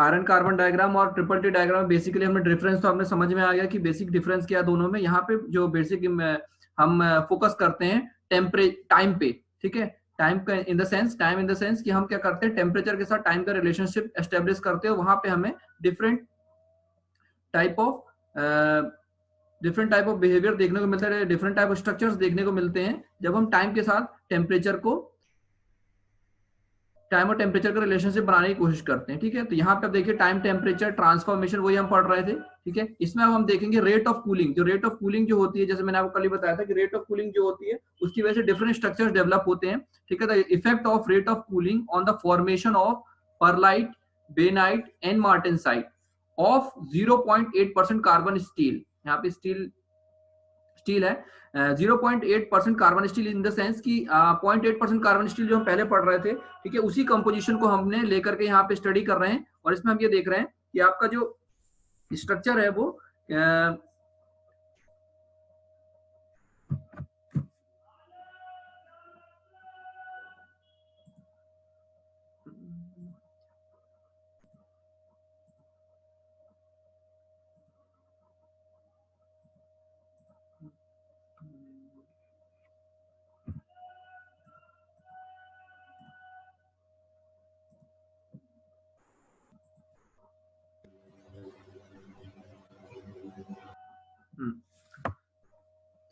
Iron carbon diagram और triple T diagram basically हमें difference तो हमें समझ में आ गया कि बेसिक डिफरेंस क्या है दोनों में। यहाँ पे जो बेसिक हम फोकस करते हैं टाइम पे, ठीक है। टाइम का इन the sense, time in the sense कि हम क्या करते हैं, टेम्परेचर के साथ टाइम का रिलेशनशिप एस्टेब्लिश करते हैं। वहां पे हमें डिफरेंट टाइप ऑफ बिहेवियर देखने को मिलता है, डिफरेंट टाइप ऑफ स्ट्रक्चर्स देखने को मिलते हैं जब हम टाइम के साथ टेम्परेचर को, टाइम और टेम्परेचर का रिलेशनशिप बनाने की कोशिश करते हैं, ठीक है। तो यहाँ पे आप देखिए टाइम टेम्परेचर ट्रांसफॉर्मेशन, वही हम पढ़ रहे थे, ठीक है। इसमें अब हम देखेंगे रेट ऑफ कूलिंग। जो रेट ऑफ कूलिंग जो होती है, जैसे मैंने आपको कल ही बताया था कि रेट ऑफ कूलिंग जो होती है उसकी वजह से डिफरेंट स्ट्रक्चर्स डेवलप होते हैं, ठीक है। The effect of rate of cooling on the formation of pearlite, bainite and martensite of 0.8% carbon steel. यहाँ पे स्टील है 0.8% carbon steel, in the sense कि 0.8% कार्बन स्टील जो हम पहले पढ़ रहे थे, ठीक है, उसी कंपोजिशन को हमने लेकर के यहाँ पे स्टडी कर रहे हैं। और इसमें हम ये देख रहे हैं कि आपका जो स्ट्रक्चर है वो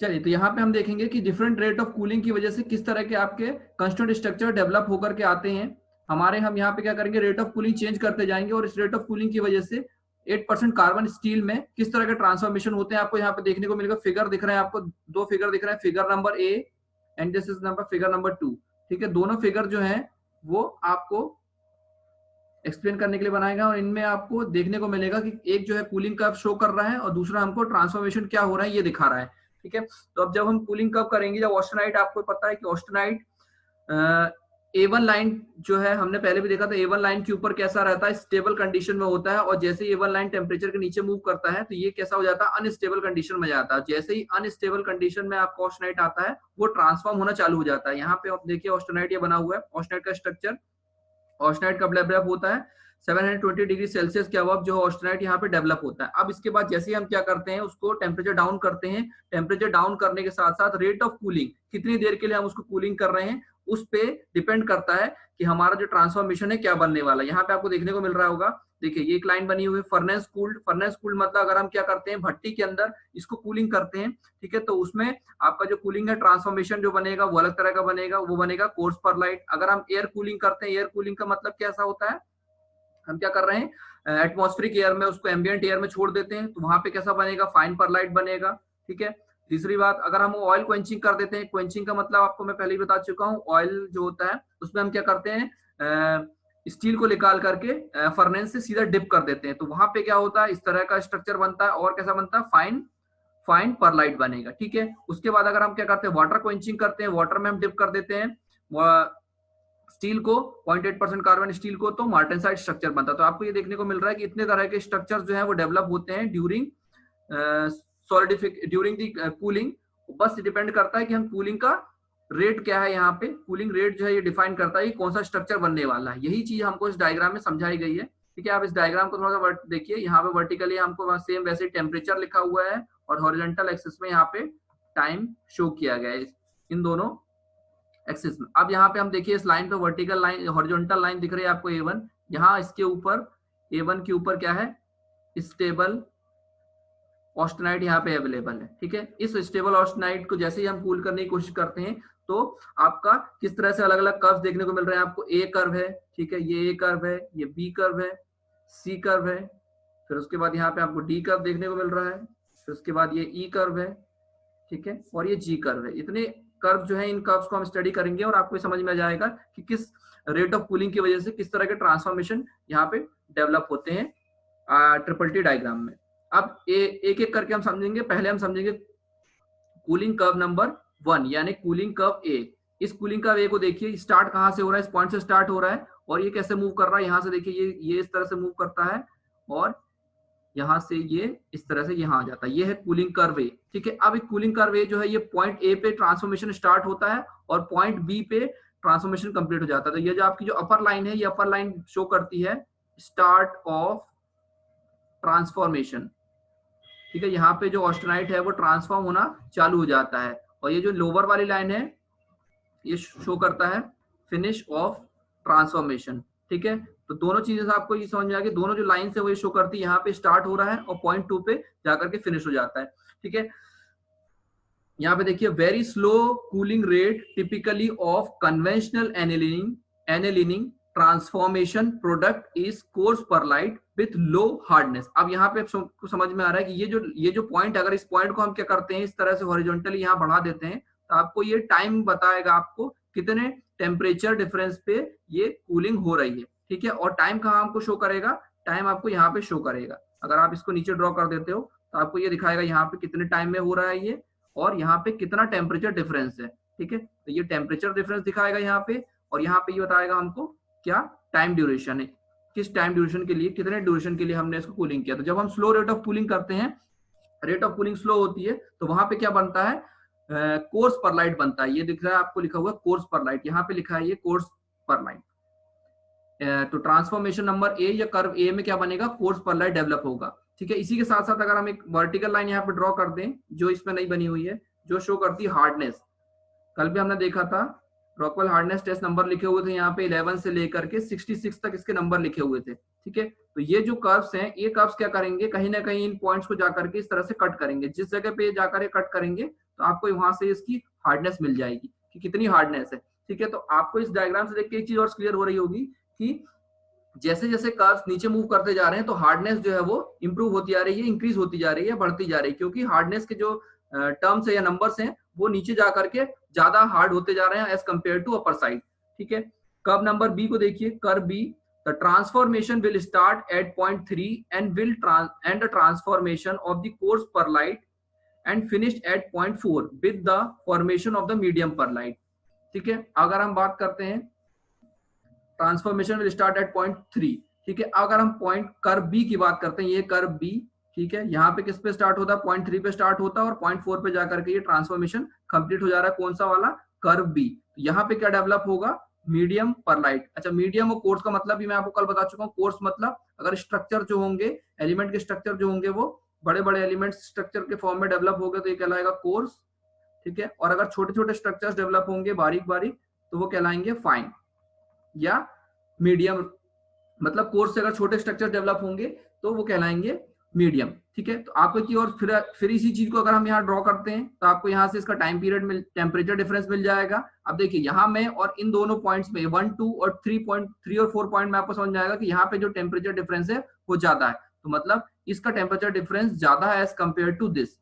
चलिए, तो यहाँ पे हम देखेंगे कि डिफरेंट रेट ऑफ कूलिंग की वजह से किस तरह के आपके कंस्टिट्यूएंट स्ट्रक्चर डेवलप होकर के आते हैं हमारे। हम यहाँ पे क्या करेंगे, रेट ऑफ कूलिंग चेंज करते जाएंगे और इस रेट ऑफ कूलिंग की वजह से 8% कार्बन स्टील में किस तरह के ट्रांसफॉर्मेशन होते हैं आपको यहाँ पे देखने को मिलेगा। फिगर दिख रहे हैं आपको, दो फिगर दिख रहे हैं, figure number A and this is number figure number 2, ठीक है। दोनों फिगर जो है वो आपको एक्सप्लेन करने के लिए बनाएगा और इनमें आपको देखने को मिलेगा कि एक जो है कूलिंग कर्व शो कर रहा है और दूसरा हमको ट्रांसफॉर्मेशन क्या हो रहा है ये दिखा रहा है, ठीक है। तो अब जब हम कूलिंग कर्व करेंगे, जब ऑस्टेनाइट, आपको पता है कि ऑस्टेनाइट A1 लाइन जो है, हमने पहले भी देखा था, A1 लाइन के ऊपर कैसा रहता है, स्टेबल कंडीशन में होता है। और जैसे ही A1 लाइन टेम्परेचर के नीचे मूव करता है तो ये कैसा हो जाता है, अनस्टेबल कंडीशन में जाता है। जैसे ही अनस्टेबल कंडीशन में आपका ऑस्टेनाइट आता है वो ट्रांसफॉर्म होना चालू हो जाता है। यहाँ पे आप देखिए ऑस्टेनाइट ये बना हुआ है, ऑस्टेनाइट का स्ट्रक्चर। ऑस्टेनाइट कब डेवलप होता है, 720 डिग्री सेल्सियस के अबव जो ऑस्टेनाइट यहाँ पे डेवलप होता है। अब इसके बाद जैसे ही हम क्या करते हैं, उसको टेम्परेचर डाउन करते हैं। टेम्परेचर डाउन करने के साथ साथ रेट ऑफ कूलिंग, कितनी देर के लिए हम उसको कूलिंग कर रहे हैं, उस पे डिपेंड करता है कि हमारा जो ट्रांसफॉर्मेशन है क्या बनने वाला है। यहाँ पे आपको देखने को मिल रहा होगा, देखिए ये एक लाइन बनी हुई है, फर्नेस कूल्ड। फर्नेस कूल्ड मतलब अगर हम क्या करते हैं, भट्टी के अंदर इसको कूलिंग करते हैं, ठीक है, तो उसमें आपका जो कूलिंग है, ट्रांसफॉर्मेशन जो बनेगा वो अलग तरह का बनेगा, वो बनेगा कोर्स पर लाइट। अगर हम एयर कूलिंग करते हैं, एयर कूलिंग का मतलब कैसा होता है, हम क्या कर रहे हैं, एटमॉस्फेरिक एयर में उसको एम्बिएंट एयर में छोड़ देते हैं, तो वहां पे कैसा बनेगा, फाइन परलाइट बनेगा, ठीक है। तीसरी बात, अगर हम ऑयल क्वेंचिंग कर देते हैं, क्वेंचिंग का मतलब आपको मैं पहले ही बता चुका हूँ, ऑयल जो होता है उसमें हम क्या करते हैं, स्टील को निकाल करके फर्नेस से सीधा डिप कर देते हैं, तो वहां पे क्या होता है, इस तरह का स्ट्रक्चर बनता है। और कैसा बनता है, फाइन परलाइट बनेगा, ठीक है। उसके बाद अगर हम क्या करते हैं, वाटर क्वेंचिंग करते हैं, वाटर में हम डिप कर देते हैं स्टील को, 0.8% कार्बन स्टील को, तो मार्टेनसाइट स्ट्रक्चर बनता है। तो आपको ये देखने को मिल रहा है कि इतने तरह के स्ट्रक्चर जो है वो डेवलप होते हैं ड्यूरिंग ड्यूरिंग दी कूलिंग। बस डिपेंड करता है कि हम कूलिंग का रेट क्या है, यहाँ पे कूलिंग रेट जो है ये डिफाइन करता है कि कौन सा स्ट्रक्चर बनने वाला है। यही चीज हमको इस डायग्राम में समझाई गई है, ठीक है। आप इस डायग्राम को थोड़ा सा देखिए, यहाँ पे वर्टिकली हमको सेम वैसे टेम्परेचर लिखा हुआ है और हॉरिजॉन्टल एक्सिस में यहाँ पे टाइम शो किया गया है इन दोनों एक्सिस में। अब यहाँ पे हम देखिए इस लाइन पे वर्टिकल लाइन, हॉरिजॉन्टल लाइन दिख रही है आपको A1, यहाँ इसके ऊपर A1 के ऊपर क्या है, स्टेबल ऑस्टेनाइट यहाँ पे अवेलेबल है, ठीक है। इस स्टेबल ऑस्टेनाइट को जैसे ही हम कूल करने की कोशिश करते हैं तो आपका किस तरह से अलग अलग कर्व देखने को मिल रहे हैं। आपको ए कर्व है, ठीक है, ये ए कर्व है, ये बी कर्व है, सी कर्व है, फिर उसके बाद यहाँ पे आपको डी कर्व देखने को मिल रहा है, फिर उसके बाद ये ई कर्व है, ठीक है, और ये जी कर्व है। इतने कर्व जो है, इन कर्व्स को हम स्टडी करेंगे और आपको समझ में आ जाएगा कि किस रेट ऑफ कूलिंग की वजह से किस तरह के ट्रांसफॉर्मेशन यहाँ पे डेवलप होते हैं ट्रिपल टी डायग्राम में। अब एक एक करके हम समझेंगे। पहले हम समझेंगे कूलिंग कर्व नंबर 1 यानी कूलिंग कर्व ए। इस कूलिंग कर्व ए को देखिए, स्टार्ट कहाँ से हो रहा है, इस पॉइंट से स्टार्ट हो रहा है और ये कैसे मूव कर रहा है, यहाँ से देखिए ये इस तरह से मूव करता है और यहाँ से ये इस तरह से यहाँ आ जाता है। ये है कूलिंग कर्व ए, ठीक है। अब एक कूलिंग कर्व ए जो है ये पॉइंट ए पे ट्रांसफॉर्मेशन स्टार्ट होता है और पॉइंट बी पे ट्रांसफॉर्मेशन कंप्लीट हो जाता है। तो ये जो आपकी जो अपर लाइन है, ये अपर लाइन शो करती है स्टार्ट ऑफ ट्रांसफॉर्मेशन। ठीक है, यहाँ पे जो ऑस्टेनाइट है वो ट्रांसफॉर्म होना चालू हो जाता है, और ये जो लोअर वाली लाइन है ये शो करता है फिनिश ऑफ ट्रांसफॉर्मेशन। ठीक है, तो दोनों चीजें से आपको ये समझ में आ गई, दोनों जो लाइन है वो शो करती है, यहाँ पे स्टार्ट हो रहा है और पॉइंट 2 पे जाकर के फिनिश हो जाता है। ठीक है, यहाँ पे देखिए very slow cooling rate typically of conventional annealing transformation product is coarse pearlite with low hardness. अब यहाँ पे आपको समझ में आ रहा है कि ये जो पॉइंट, अगर इस पॉइंट को हम क्या करते हैं, इस तरह से हॉरिजॉन्टली यहाँ बढ़ा देते हैं, तो आपको ये टाइम बताएगा आपको कितने टेम्परेचर डिफरेंस पे ये कूलिंग हो रही है। ठीक है, और टाइम कहाँ हमको शो करेगा, टाइम आपको यहाँ पे शो करेगा। अगर आप इसको नीचे ड्रॉ कर देते हो तो आपको ये दिखाएगा यहाँ पे कितने टाइम में हो रहा है ये, और यहाँ पे कितना टेम्परेचर डिफरेंस है। ठीक है, तो ये टेम्परेचर डिफरेंस दिखाएगा यहाँ पे, और यहाँ पे ये बताएगा हमको क्या टाइम ड्यूरेशन है, किस टाइम ड्यूरेशन के लिए, कितने ड्यूरेशन के लिए हमने इसको कूलिंग किया। तो जब हम स्लो रेट ऑफ कूलिंग करते हैं, रेट ऑफ कूलिंग स्लो होती है, तो वहां पे क्या बनता है, कोर्स पर लाइट बनता है। ये दिख रहा है आपको लिखा हुआ कोर्स पर लाइट, यहाँ पे लिखा है ये कोर्स पर लाइट। तो ट्रांसफॉर्मेशन नंबर ए या कर्व ए में क्या बनेगा, कोर्स पर लाइट डेवलप होगा। ठीक है, इसी के साथ साथ अगर हम एक वर्टिकल लाइन यहाँ पे ड्रॉ कर दें जो इसमें नहीं बनी हुई है, जो शो करती है हार्डनेस। कल भी हमने देखा था रॉकवेल हार्डनेस टेस्ट नंबर लिखे हुए थे यहाँ पे 11 से लेकर के 66 तक इसके नंबर लिखे हुए थे। ठीक है, तो ये जो कर्व्स हैं, ये कर्व्स क्या करेंगे, कहीं ना कहीं इन पॉइंट्स को जाकर के इस तरह से कट करेंगे। जिस जगह पे जाकर कट करेंगे तो आपको वहां से इसकी हार्डनेस मिल जाएगी कि कितनी हार्डनेस है। ठीक है, तो आपको इस डायग्राम से देख के एक चीज और क्लियर हो रही होगी कि जैसे जैसे कर्व्स नीचे मूव करते जा रहे हैं तो हार्डनेस जो है वो इंप्रूव होती जा रही है, इंक्रीज होती जा रही है, बढ़ती जा रही है, क्योंकि हार्डनेस के जो टर्म्स है या नंबर्स हैं वो नीचे जाकर के ज्यादा हार्ड होते जा रहे हैं as compare to upper side. ठीक है, कर्व नंबर बी को देखिए, curve B, the transformation will start at point 3 and the transformation of the coarse pearlite and finished at point 4 with the formation of the medium pearlite. ठीक है, अगर हम बात करते हैं transformation will start at point 3। ठीक है, अगर हम पॉइंट कर्व बी की बात करते हैं, ये कर्व बी, ठीक है, यहाँ पे किस पे स्टार्ट होता है, पॉइंट 3 पे स्टार्ट होता है, और पॉइंट 4 पे जाकर के ये ट्रांसफॉर्मेशन कंप्लीट हो जा रहा है। कौन सा वाला, कर्व बी। यहाँ पे क्या डेवलप होगा, मीडियम परलाइट। अच्छा, मीडियम और कोर्स का मतलब भी मैं आपको कल बता चुका हूँ। कोर्स मतलब अगर स्ट्रक्चर जो होंगे, एलिमेंट के स्ट्रक्चर जो होंगे वो बड़े बड़े एलिमेंट स्ट्रक्चर के फॉर्म में डेवलप हो गए तो ये कहलाएगा कोर्स। ठीक है, और अगर छोटे छोटे स्ट्रक्चर्स डेवलप होंगे बारीक बारीक तो वो कहलाएंगे फाइन या मीडियम। मतलब कोर्स से अगर छोटे स्ट्रक्चर डेवलप होंगे तो वो कहलाएंगे मीडियम। ठीक है, तो आपको की और फिर इसी चीज को अगर हम यहाँ ड्रॉ करते हैं तो आपको यहाँ से इसका टाइम पीरियड टेम्परेचर डिफरेंस मिल जाएगा। अब देखिए यहाँ में और इन दोनों पॉइंट्स में 1, 2 और 3 और 4 पॉइंट में आपको समझ में आएगा कि यहाँ पे जो टेम्परेचर डिफरेंस है वो ज्यादा है, तो मतलब इसका टेम्परेचर डिफरेंस ज्यादा है एज कंपेयर टू दिस।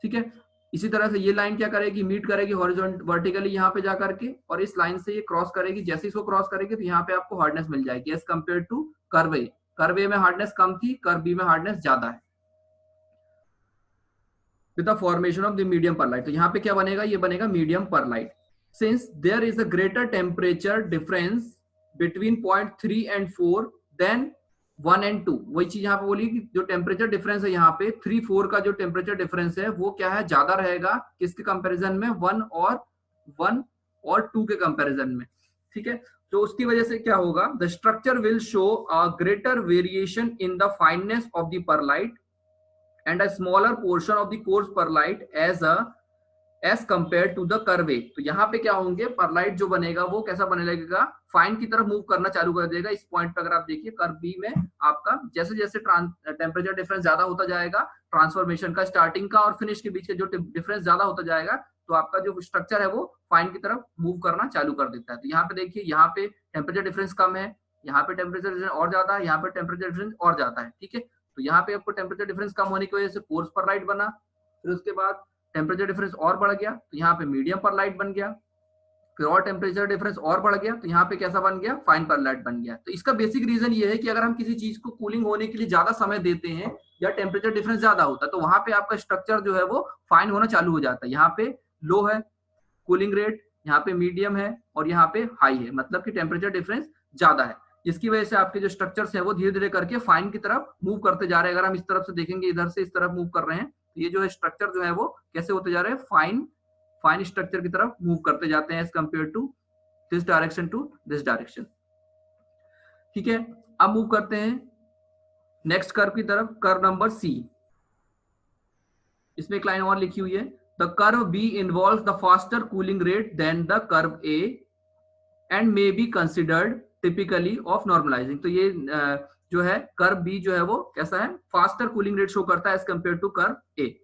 ठीक है, इसी तरह से ये लाइन क्या करेगी, मीट करेगी हॉरिजॉन्टल वर्टिकली यहाँ पे जाकर के, और इस लाइन से ये क्रॉस करेगी। जैसे इसको क्रॉस करेगी तो यहाँ पे आपको हार्डनेस मिल जाएगी as compare to curve A. Curve A में हार्डनेस कम थी, कर्व बी में हार्डनेस ज्यादा है with the formation of the medium pearlite. तो यहाँ पे क्या बनेगा, ये बनेगा medium pearlite. Since there is a greater temperature difference between point 3 and 4 then 1 and 2, वही चीज यहाँ पे बोली कि जो टेम्परेचर डिफरेंस है यहाँ पे 3, 4 का जो टेम्परेचर डिफरेंस है वो क्या है, ज्यादा रहेगा किसके कंपैरिजन में, 1 और 2 के कंपैरिजन में। ठीक है, तो उसकी वजह से क्या होगा, the structure will show a greater variation in the fineness of the pearlite and a smaller portion of the coarse pearlite as compare to the curve A. तो यहाँ पे क्या होंगे, परलाइट जो बनेगा वो कैसा बने लगेगा, फाइन की तरफ मूव करना चालू कर देगा। इस पॉइंट पे अगर आप देखिए कर्व बी में आपका जैसे जैसे टेम्परेचर डिफरेंस ज्यादा होता जाएगा, ट्रांसफॉर्मेशन का स्टार्टिंग का और फिनिश के बीच के जो डिफरेंस ज्यादा होता जाएगा, तो आपका जो स्ट्रक्चर है वो फाइन की तरफ मूव करना चालू कर देता है। तो यहाँ पे देखिए, यहाँ पे टेम्परेचर डिफरेंस कम है, यहाँ पे टेम्परेचर डिफरेंस और ज्यादा है, यहाँ पे टेम्परेचर डिफरेंस और ज्यादा है। ठीक है, तो यहाँ पे आपको टेम्परेचर डिफरेंस कम होने की वजह से कोर्स परलाइट बना, फिर उसके बाद टेम्परेचर डिफरेंस और बढ़ गया तो यहाँ पे मीडियम परलाइट बन गया, फिर और टेम्परेचर डिफरेंस और बढ़ गया तो यहाँ पे कैसा बन गया, फाइन परलाइट बन गया। तो इसका बेसिक रीजन ये है कि अगर हम किसी चीज को कूलिंग होने के लिए ज्यादा समय देते हैं या टेम्परेचर डिफरेंस ज्यादा होता है तो वहां पे आपका स्ट्रक्चर जो है वो फाइन होना चालू हो जाता है। यहाँ पे लो है कूलिंग रेट, यहाँ पे मीडियम है और यहाँ पे हाई है, मतलब कि टेम्परेचर डिफरेंस ज्यादा है। जिसकी वजह से आपके जो स्ट्रक्चर्स हैं वो धीरे धीरे करके फाइन की तरफ मूव करते जा रहे हैं। अगर हम इस तरफ से देखेंगे, इधर से इस तरफ मूव कर रहे हैं, तो ये जो है स्ट्रक्चर जो है वो कैसे होते जा रहे हैं, फाइन स्ट्रक्चर की तरफ मूव करते जाते हैं as compare to this direction to this direction. ठीक है, अब मूव करते हैं नेक्स्ट कर्व की तरफ, कर्व नंबर सी। इसमें एक लाइन और लिखी हुई है, the curve B involves the faster cooling rate than the curve A and may be considered typically of normalizing. तो ये जो है कर्व बी जो है वो कैसा है, फास्टर कूलिंग रेट शो करता है as compare to curve A.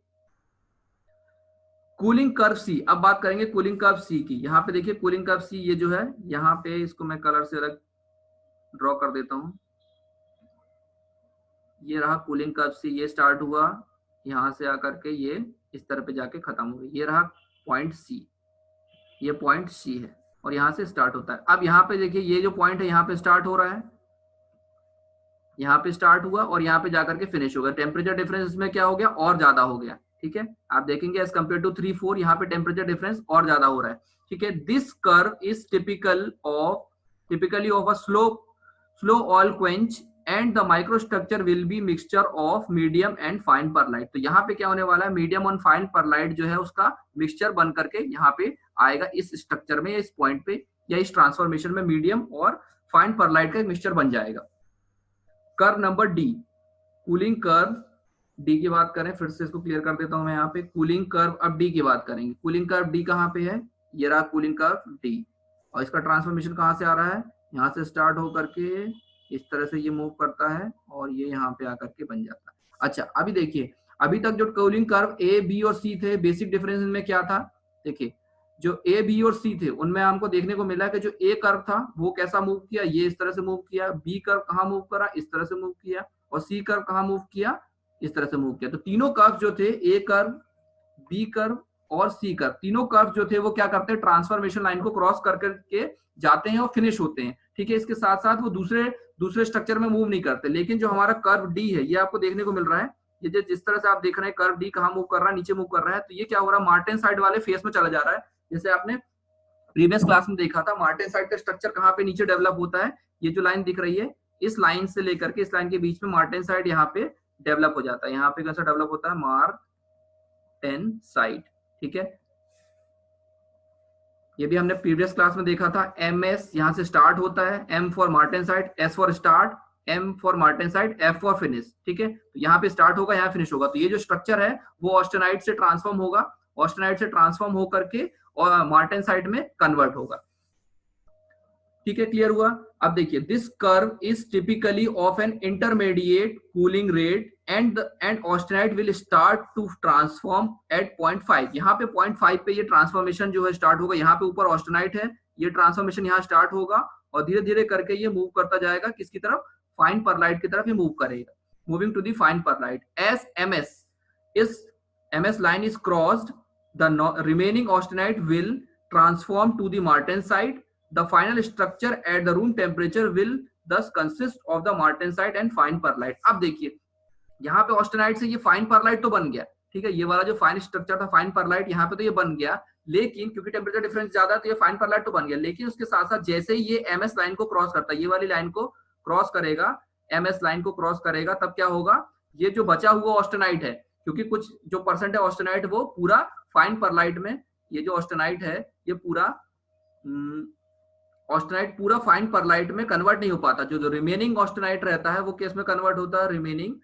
Cooling curve C, अब बात करेंगे कूलिंग कर्व सी की। यहाँ पे देखिए कूलिंग कर्व सी ये जो है, यहाँ पे इसको मैं कलर से अलग ड्रॉ कर देता हूं। ये रहा कूलिंग कर्व सी, ये स्टार्ट हुआ यहाँ से आकर के ये इस तरह पे जाके खत्म हो गई। ये रहा पॉइंट सी, ये पॉइंट सी है और यहाँ से स्टार्ट होता है। अब यहाँ पे देखिए ये जो पॉइंट है यहाँ पे स्टार्ट हो रहा है, यहाँ पे स्टार्ट हुआ और यहाँ पे जाकर के फिनिश हो गया। टेम्परेचर डिफरेंस इसमें क्या हो गया, और ज्यादा हो गया। ठीक है, आप देखेंगे एज कम्पेयर टू 3, 4 यहाँ पे टेम्परेचर डिफरेंस और ज्यादा हो रहा है। ठीक है, this curve is typically of a slow oil quench and the microstructure will be mixture of medium and fine pearlite. तो यहाँ पे क्या होने वाला है, मीडियम और फाइन परलाइट जो है उसका मिक्सचर बन करके यहाँ पे आएगा इस स्ट्रक्चर में, इस पॉइंट पे या इस ट्रांसफॉर्मेशन में मीडियम और फाइन परलाइट का मिक्सचर बन जाएगा। Curve number D, cooling curve D की बात करें, फिर से इसको क्लियर कर देता हूं मैं यहाँ पे। कूलिंग कर्व अब डी की बात करेंगे। कूलिंग कर्व डी कहाँ पे है, ये रहा कूलिंग कर्व डी, और इसका ट्रांसफॉर्मेशन कहाँ से आ रहा है, यहाँ से स्टार्ट होकर के इस तरह से ये मूव करता है और ये यहाँ पे आकर के बन जाता है। अच्छा, अभी देखिए, अभी तक जो कूलिंग कर्व ए बी और सी थे, बेसिक डिफरेंस इनमें क्या था, देखिए जो ए बी और सी थे उनमें हमको देखने को मिला कि जो ए कर्व था वो कैसा मूव किया, ये इस तरह से मूव किया। बी कर्व कहाँ मूव करा, इस तरह से मूव किया। और सी कर्व कहाँ मूव किया, इस तरह से मूव किया। तो तीनों कर्व जो थे, ए कर्व, बी कर्व और सी कर्व, तीनों कर्व जो थे वो क्या करते हैं, ट्रांसफॉर्मेशन लाइन को क्रॉस कर करके जाते हैं और फिनिश होते हैं। ठीक है, इसके साथ साथ वो दूसरे स्ट्रक्चर में मूव नहीं करते। लेकिन जो हमारा कर्व डी है ये आपको देखने को मिल रहा है, ये जिस तरह से आप देख रहे हैं कर्व डी कहाँ मूव कर रहा है, नीचे मूव कर रहा है। तो ये क्या हो रहा है, मार्टिन साइड वाले फेस में चला जा रहा है। जैसे आपने प्रीवियस क्लास में देखा था, मार्टिन साइड का स्ट्रक्चर कहाँ पे नीचे डेवलप होता है, ये जो लाइन दिख रही है, इस लाइन से लेकर के इस लाइन के बीच में मार्टिन साइड यहाँ पे डेवलप हो जाता है। यहाँ पे कैसा डेवलप होता है, मार्टिन साइड। ठीक है, ये भी हमने प्रीवियस क्लास में देखा था। एम एस यहाँ से स्टार्ट होता है, M for martensite, S for start, M for martensite, F for finish. ठीक है, तो यहाँ पे स्टार्ट होगा, यहाँ फिनिश होगा। तो ये जो स्ट्रक्चर है वो ऑस्टेनाइट से ट्रांसफॉर्म होगा, ऑस्टेनाइट से ट्रांसफॉर्म होकर के और मार्टिन साइड में कन्वर्ट होगा। ठीक है, क्लियर हुआ। अब देखिए, this curve is typically of an intermediate cooling rate and austenite will start to transform at 0.5। यहाँ पे 0.5 पे ये ट्रांसफॉर्मेशन जो है स्टार्ट होगा। यहाँ पे ऊपर ऑस्टेनाइट है, ये ट्रांसफॉर्मेशन यहाँ स्टार्ट होगा और धीरे धीरे करके ये मूव करता जाएगा किसकी तरफ, फाइन परलाइट की तरफ ये मूव करेगा। Moving to the fine pearlite S M S line is crossed, the remaining austenite will transform to the martensite. The final structure at the room temperature will thus consist of the martensite and fine perlite. अब देखिए, यहाँ पे austenite से ये fine pearlite तो बन गया। ठीक है, ये वाला जो फाइन स्ट्रक्चर था फाइन परलाइट, यहाँ पे तो ये बन गया। लेकिन क्योंकि टेम्परेचर डिफरेंस ज्यादा है तो ये फाइन परलाइट तो बन गया। लेकिन उसके साथ साथ जैसे ही ये एमएस लाइन को क्रॉस करता है, ये वाली लाइन को क्रॉस करेगा, एमएस लाइन को क्रॉस करेगा, तब क्या होगा, ये जो बचा हुआ ऑस्टेनाइट है, क्योंकि कुछ जो परसेंट है ऑस्टेनाइट वो पूरा फाइन परलाइट में, ये जो ऑस्टेनाइट है ये पूरा ऑस्टेनाइट पूरा फाइन परलाइट में कन्वर्ट नहीं हो पाता। जो रिमेनिंग ऑस्टेनाइट रहता है वो केस में कन्वर्ट होता है। रिमेनिंग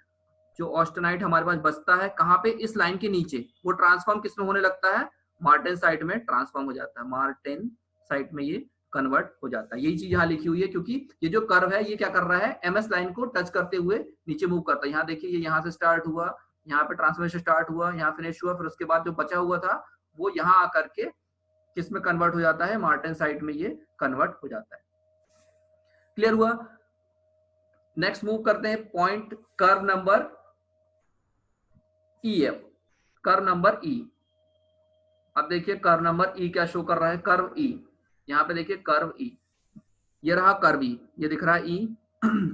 जो ऑस्टेनाइट हमारे पास बचता है कहाँ पे, इस लाइन के नीचे, वो ट्रांसफॉर्म किस में होने लगता है, मार्टिन साइट में ट्रांसफॉर्म हो जाता है। मार्टिन साइट में ये कन्वर्ट हो जाता है। यही चीज यहाँ लिखी हुई है, क्योंकि ये जो कर्व है ये क्या कर रहा है, एमएस लाइन को टच करते हुए नीचे मूव करता है। यहाँ देखिए, ये यहाँ से स्टार्ट हुआ, यहाँ पे ट्रांसफॉर्मेशन स्टार्ट हुआ, यहाँ फिनिश हुआ, फिर उसके बाद जो बचा हुआ था वो यहाँ आकर के किस में कन्वर्ट हो जाता है, मार्टिन साइट में ये कन्वर्ट हो जाता है। क्लियर हुआ। नेक्स्ट मूव करते हैं point curve number E F, curve number ई। अब देखिए कर्व नंबर ई क्या शो कर रहा है, कर्व ई, यहाँ पे देखिए कर्व ई, ये रहा कर्व ई, ये दिख रहा है ई।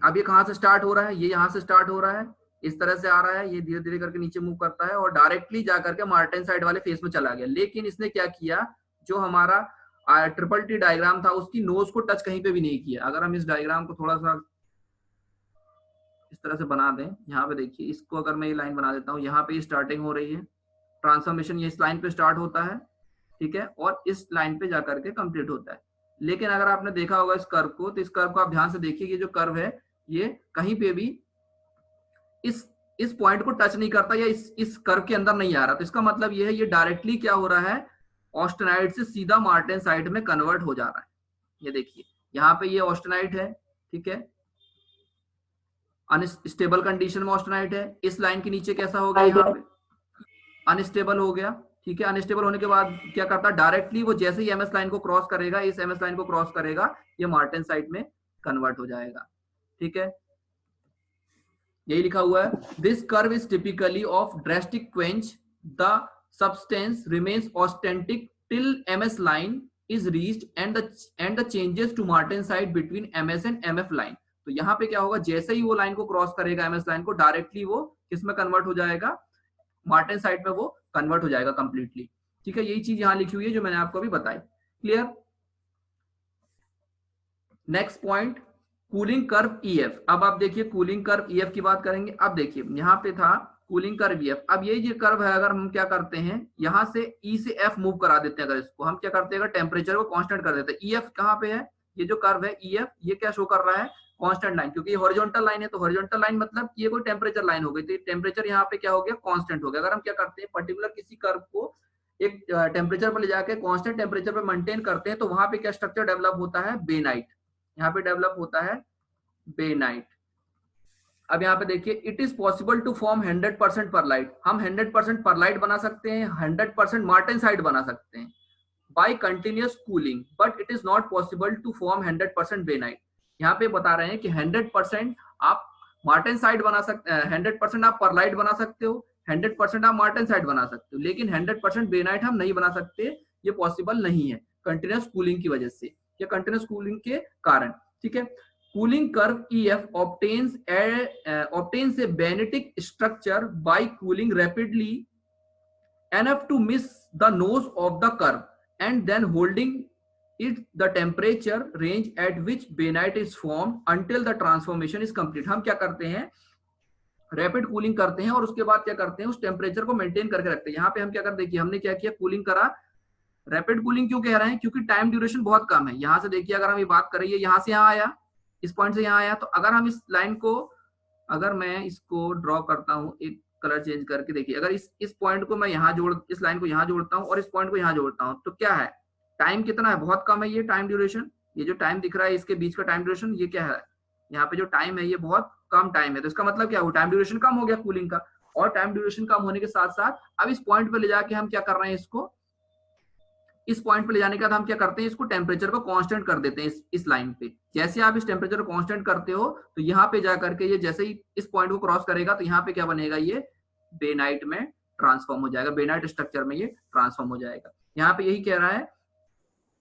अब ये कहाँ से स्टार्ट हो रहा है, ये यहाँ से स्टार्ट हो रहा है, इस तरह से आ रहा है, ये धीरे धीरे करके नीचे मूव करता है और डायरेक्टली जाकर के मार्टिन साइड वाले फेस में चला गया। लेकिन इसने क्या किया, जो हमारा ट्रिपल टी डायग्राम था उसकी नोज को टच कहीं पे भी नहीं किया। अगर हम इस डायग्राम को थोड़ा सा इस तरह से बना दें, यहाँ पे देखिए, इसको अगर मैं ये लाइन बना देता हूँ, यहाँ पे स्टार्टिंग हो रही है, ट्रांसफॉर्मेशन ये इस लाइन पे स्टार्ट होता है, ठीक है, और इस लाइन पे जाकर के कंप्लीट होता है। लेकिन अगर आपने देखा होगा इस कर्व को, तो इस कर्व को आप ध्यान से देखिए, ये जो कर्व है ये कहीं पे भी इस पॉइंट को टच नहीं करता या इस कर्व के अंदर नहीं आ रहा। तो इसका मतलब ये है ये डायरेक्टली क्या हो रहा है, ऑस्टेनाइट से सीधा मार्टेनसाइट में कन्वर्ट हो जा रहा है। ये देखिए यहाँ पे ये ऑस्टेनाइट है, ठीक है, अनस्टेबल कंडीशन में ऑस्टेनाइट है। इस लाइन के नीचे कैसा हो गया, यहाँ पे अनस्टेबल हो गया, ठीक है। अनस्टेबल होने के बाद क्या करता है, डायरेक्टली वो जैसे ही एमएस लाइन को क्रॉस करेगा, इस एमएस लाइन को क्रॉस करेगा, ये मार्टेनसाइट में कन्वर्ट हो जाएगा, ठीक है। यही लिखा हुआ है, this curve is typically of drastic quench, the substance remains austenitic till ms line is reached and the changes to martensite between ms and mf line। तो यहाँ पे क्या होगा, जैसे ही वो लाइन को क्रॉस करेगा ms लाइन को, डायरेक्टली वो किसमें कन्वर्ट हो जाएगा, मार्टेनसाइट में वो कन्वर्ट हो जाएगा कंप्लीटली, ठीक है। यही चीज यहाँ लिखी हुई है जो मैंने आपको अभी बताई, clear. Next point, cooling curve EF. अब आप देखिए कूलिंग कर्व ईएफ की बात करेंगे। अब देखिए यहाँ पे था कूलिंग कर्व ईएफ। अब ये जो कर्व है, अगर हम क्या करते हैं, यहाँ से ई से एफ मूव करा देते हैं, अगर इसको हम क्या करते हैं, अगर टेम्परेचर को कांस्टेंट कर देते हैं। ईएफ कहाँ पे है, ये जो कर्व है ईएफ, ये क्या शो कर रहा है, कांस्टेंट लाइन, क्योंकि ये हॉरिजॉन्टल लाइन है। तो हॉरिजॉन्टल लाइन मतलब ये कोई टेम्परेचर लाइन हो गई, तो टेम्परेचर यहाँ पे क्या हो गया, कांस्टेंट हो गया। अगर हम क्या करते हैं, पर्टिकुलर किसी कर्व को एक टेम्परेचर पर ले जाके कांस्टेंट टेम्परेचर पर मेंटेन करते हैं, तो वहां पे क्या स्ट्रक्चर डेवलप होता है, बेनाइट। यहाँ पे डेवलप होता है बेनाइट। अब यहाँ पे देखिए, it is possible to form 100% pearlite. हम 100% परलाइट बना सकते हैं, 100% मार्टेनसाइट बना सकते हैं by continuous cooling, but it is not possible to form 100% bainite. यहाँ पे बता रहे हैं कि 100% आप मार्टेनसाइट बना सकते हैं, 100% आप परलाइट बना सकते हो, 100% आप मार्टेनसाइट बना सकते हो, लेकिन 100% बेनाइट हम नहीं बना सकते, ये पॉसिबल नहीं है कंटिन्यूअस कूलिंग की वजह से या कंटिन्यूअस कूलिंग के कारण, ठीक है। Cooling curve EF obtains a benetic structure by cooling rapidly enough to miss the nose of the curve and then holding it the temperature range at which bainite is formed until the transformation is complete। हम क्या करते हैं, rapid cooling करते हैं और उसके बाद क्या करते हैं, उस टेम्परेचर को मेंटेन करके रखते हैं। यहाँ पे हम क्या करते, देखिए हमने क्या किया, कूलिंग करा। रैपिड कूलिंग क्यों कह रहे हैं, क्योंकि टाइम ड्यूरेशन बहुत कम है। यहाँ से देखिए, अगर हम ये बात करें, यहाँ से यहाँ आया, इस पॉइंट से यहाँ आया, तो अगर हम इस लाइन को, अगर मैं इसको ड्रॉ करता हूँ एक कलर चेंज करके, देखिए अगर इस पॉइंट को मैं यहाँ इस लाइन को यहाँ जोड़ता हूँ और इस पॉइंट को यहाँ जोड़ता हूँ, तो क्या है, टाइम कितना है, बहुत कम है ये टाइम ड्यूरेशन। ये जो टाइम दिख रहा है इसके बीच का टाइम ड्यूरेशन, ये क्या है, यहाँ पे जो टाइम है ये बहुत कम टाइम है। तो इसका मतलब क्या हुआ, टाइम ड्यूरेशन कम हो गया कूलिंग का। और टाइम ड्यूरेशन कम होने के साथ साथ अब इस पॉइंट पे ले जाके हम क्या कर रहे हैं, इसको इस पॉइंट पे ले जाने के बाद हम क्या करते हैं, इसको टेम्परेचर को कांस्टेंट कर देते हैं इस लाइन पे। जैसे आप इस टेम्परेचर को कांस्टेंट करते हो, तो यहाँ पे जाकर के ये जैसे ही इस पॉइंट को क्रॉस करेगा, तो यहाँ पे क्या बनेगा, ये बेनाइट में ट्रांसफॉर्म हो जाएगा, बेनाइट स्ट्रक्चर में ये ट्रांसफॉर्म हो जाएगा। यहाँ पे यही कह रहा है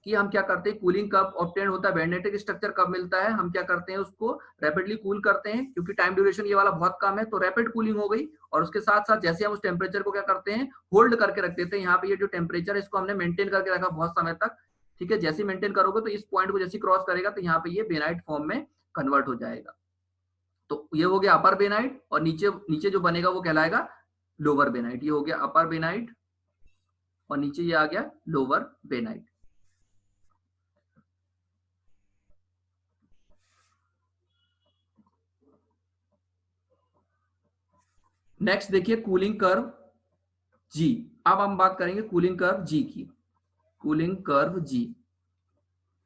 कि हम क्या करते हैं, कूलिंग कब ऑब्टेन होता है, बेनेटिक स्ट्रक्चर कब मिलता है, हम क्या करते हैं, उसको रैपिडली कूल करते हैं, क्योंकि टाइम ड्यूरेशन ये वाला बहुत कम है, तो रैपिड कूलिंग हो गई। और उसके साथ साथ जैसे हम उस टेम्परेचर को क्या करते हैं, होल्ड करके रख देते हैं। यहाँ पे ये जो टेम्परेचर है इसको हमने मेंटेन करके रखा बहुत समय तक, ठीक है। जैसे मेंटेन करोगे तो इस पॉइंट को जैसे क्रॉस करेगा, तो यहाँ पे ये बेनाइट फॉर्म में कन्वर्ट हो जाएगा। तो ये हो गया अपर बेनाइट, और नीचे नीचे जो बनेगा वो कहलाएगा लोअर बेनाइट। ये हो गया अपर बेनाइट और नीचे ये आ गया लोअर बेनाइट। नेक्स्ट देखिए कूलिंग कर्व जी। अब हम बात करेंगे कूलिंग कर्व जी की। कूलिंग कर्व जी,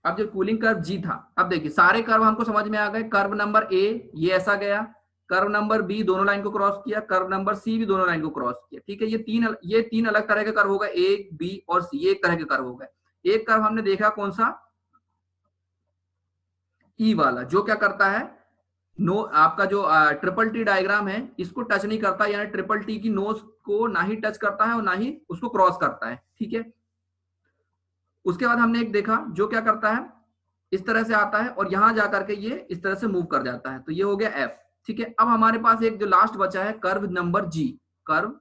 अब जो कूलिंग कर्व जी था, अब देखिए सारे कर्व हमको समझ में आ गए। कर्व नंबर ए ये ऐसा गया, कर्व नंबर बी दोनों लाइन को क्रॉस किया, कर्व नंबर सी भी दोनों लाइन को क्रॉस किया, ठीक है। ये तीन अलग तरह के कर्व हो गए, ए बी और सी, ये एक तरह के कर्व हो गए। एक कर्व हमने देखा कौन सा, ई वाला, जो क्या करता है, नो आपका जो ट्रिपल टी डायग्राम है इसको टच नहीं करता, यानी ट्रिपल टी की नोज को ना ही टच करता है और ना ही उसको क्रॉस करता है, ठीक है। उसके बाद हमने एक देखा जो क्या करता है, इस तरह से आता है और यहां जाकर के ये इस तरह से मूव कर जाता है, तो ये हो गया एफ, ठीक है। अब हमारे पास एक जो लास्ट बचा है कर्व नंबर जी, कर्व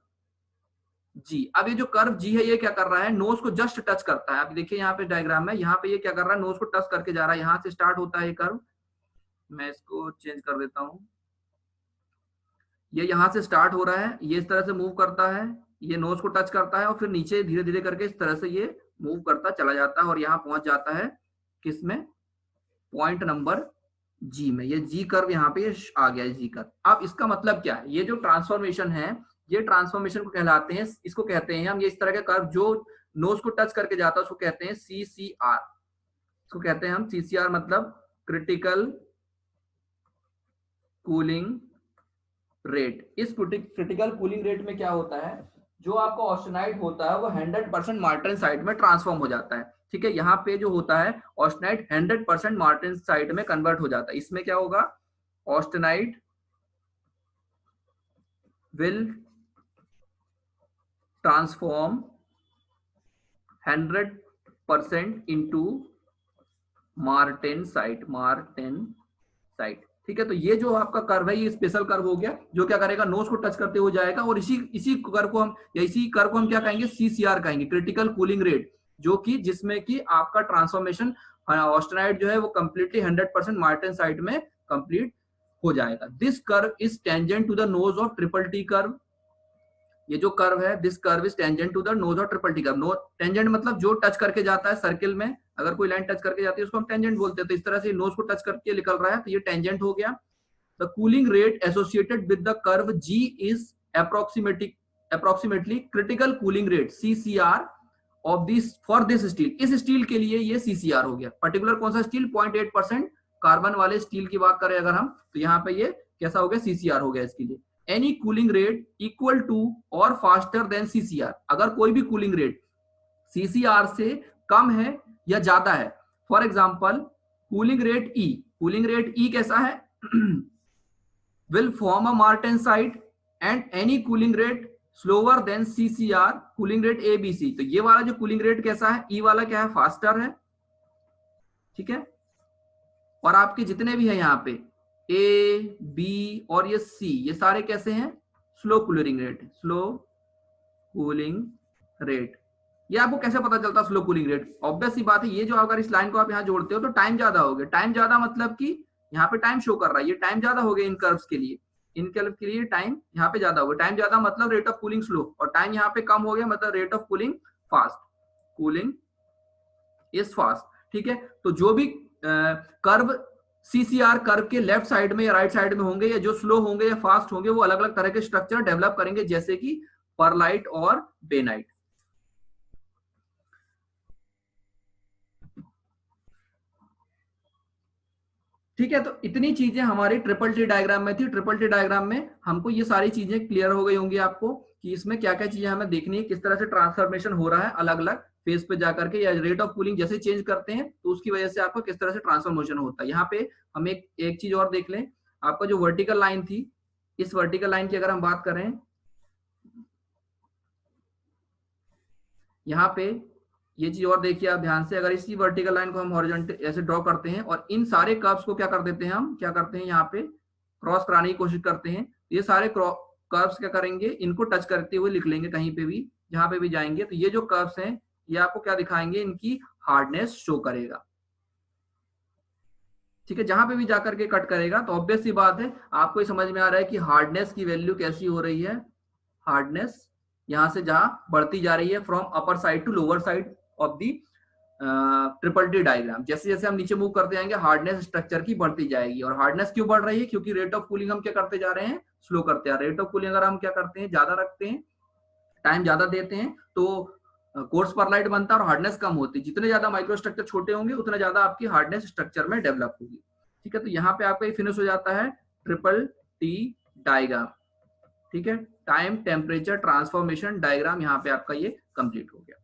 जी। अब ये जो कर्व जी है ये क्या कर रहा है, नोज को जस्ट टच करता है। अब देखिए यहाँ पे डायग्राम में, यहाँ पे ये क्या कर रहा है, नोज को टच करके जा रहा है, यहाँ से स्टार्ट होता है ये कर्व। मैं इसको चेंज कर देता हूं, ये यहाँ से स्टार्ट हो रहा है, ये इस तरह से मूव करता है, ये नोज को टच करता है और फिर नीचे धीरे धीरे करके इस तरह से ये मूव करता चला जाता है और यहाँ पहुंच जाता है किसमें, पॉइंट नंबर जी में, ये जी कर्व यहाँ पे ये आ गया है जी कर्व। अब इसका मतलब क्या है, ये जो ट्रांसफॉर्मेशन है, ये ट्रांसफॉर्मेशन को कहलाते हैं, इसको कहते हैं हम, ये इस तरह का कर्व जो नोज को टच करके जाता है उसको कहते हैं CCR। इसको कहते हैं हम CCR, मतलब क्रिटिकल कूलिंग रेट। इस क्रिटिकल कूलिंग रेट में क्या होता है, जो आपका ऑस्टेनाइट होता है वो 100% मार्टेनसाइट में ट्रांसफॉर्म हो जाता है। ठीक है, यहाँ पे जो होता है ऑस्टेनाइट 100% मार्टेनसाइट में कन्वर्ट हो जाता है। इसमें क्या होगा, austenite will transform 100% into martensite. ठीक है, तो ये जो आपका कर्व है ये स्पेशल कर्व हो गया, जो क्या करेगा, नोज को टच करते हुए जाएगा, और इसी कर्व को हम, या इसी कर्व को हम क्या कहेंगे, CCR कहेंगे, क्रिटिकल कूलिंग रेट, जो कि जिसमें कि आपका ट्रांसफॉर्मेशन ऑस्टेनाइट जो है वो कंप्लीटली 100% मार्टेनसाइट में कंप्लीट हो जाएगा। This curve is tangent to the nose of triple T curve. ये जो कर्व है, this curve is tangent to the nose of triple T curve. No tangent मतलब जो टच करके जाता है सर्किल में, अगर कोई लाइन टच करके जाती है उसको हम टेंजेंट बोलते हैं। तो इस तरह से नोज को टच करके निकल रहा है तो ये टेंजेंट हो गया। The cooling rate associated with the curve G is approximately critical cooling rate CCR of this for this steel। इस स्टील के लिए ये CCR हो गया। पर्टिकुलर कौन सा स्टील, 0.8% कार्बन वाले स्टील की बात करें अगर हम, तो यहाँ पे ये कैसा हो गया, CCR हो गया इसके लिए। Any cooling rate equal to और फास्टर देन CCR, अगर कोई भी कूलिंग रेट CCR से कम है या ज्यादा है, for example cooling rate E, cooling rate E कैसा है, will form a martensite and any cooling rate slower than CCR, cooling rate ABC। तो ये वाला जो कूलिंग रेट कैसा है, E वाला क्या है, फास्टर है। ठीक है, और आपके जितने भी है यहाँ पे A, B और ये C, ये सारे कैसे हैं, slow cooling rate, slow cooling rate. ये आपको कैसे पता चलता है स्लो कूलिंग रेट, ऑब्वियस सी बात है, ये जो अगर इस लाइन को आप यहाँ जोड़ते हो तो टाइम ज्यादा हो गया। टाइम ज्यादा मतलब कि यहाँ पे टाइम शो कर रहा है, ये टाइम ज्यादा हो गया इन कर्व्स के लिए, इन कर्व के लिए टाइम यहाँ पे ज्यादा हो गया। टाइम ज्यादा मतलब रेट ऑफ कूलिंग स्लो, और टाइम यहाँ पे कम हो गया मतलब rate of cooling fast, cooling is fast. ठीक है, तो जो भी कर्व CCR कर्व के लेफ्ट साइड में या राइट साइड में होंगे, या जो स्लो होंगे या फास्ट होंगे, वो अलग अलग तरह के स्ट्रक्चर डेवलप करेंगे, जैसे कि परलाइट और बेनाइट। ठीक है, तो इतनी चीजें हमारी ट्रिपल टी डायग्राम में थी। ट्रिपल टी डायग्राम में हमको ये सारी चीजें क्लियर हो गई होंगी आपको, कि इसमें क्या क्या चीजें हमें देखनी है, किस तरह से ट्रांसफॉर्मेशन हो रहा है अलग अलग फेज पे जाकर के, या रेट ऑफ कूलिंग जैसे चेंज करते हैं तो उसकी वजह से आपको किस तरह से ट्रांसफॉर्मेशन होता है। यहाँ पे हम एक चीज और देख लें, आपका जो वर्टिकल लाइन थी, इस वर्टिकल लाइन की अगर हम बात करें, यहाँ पे ये चीज और देखिए आप ध्यान से, अगर इसी वर्टिकल लाइन को हम हॉरिजॉन्टल ऐसे ड्रॉ करते हैं और इन सारे कर्व्स को क्या कर देते हैं, हम क्या करते हैं, यहाँ पे क्रॉस कराने की कोशिश करते हैं, ये सारे कर्व्स क्या करेंगे, इनको टच करते हुए लिख लेंगे, कहीं पे भी जहां पे भी जाएंगे तो ये जो कर्व्स हैं ये आपको क्या दिखाएंगे, इनकी हार्डनेस शो करेगा। ठीक है, जहां पे भी जाकर के कट करेगा तो ऑब्वियस सी बात है आपको ये समझ में आ रहा है कि हार्डनेस की वैल्यू कैसी हो रही है, हार्डनेस यहां से जहां बढ़ती जा रही है from upper side to lower side of the triple T diagram. जैसे जैसे हम नीचे मूव करते जाएंगे हार्डनेस स्ट्रक्चर की बढ़ती जाएगी। और हार्डनेस क्यों बढ़ रही है, क्योंकि रेट ऑफ कूलिंग हम क्या करते जा रहे हैं, स्लो करते जा रहे हैं। रेट ऑफ कूलिंग अगर हम क्या करते हैं, ज्यादा रखते हैं, टाइम ज्यादा देते हैं, तो कोर्स पर लाइट बनता है और हार्डनेस कम होती है। जितने ज्यादा माइक्रो स्ट्रक्चर छोटे होंगे उतना ज्यादा आपकी हार्डनेस स्ट्रक्चर में डेवलप होगी। ठीक है, तो यहाँ पे आपका ये फिनिश हो जाता है ट्रिपल टी डायग्राम। ठीक है, टाइम टेम्परेचर ट्रांसफॉर्मेशन डायग्राम यहाँ पे आपका ये कंप्लीट हो गया।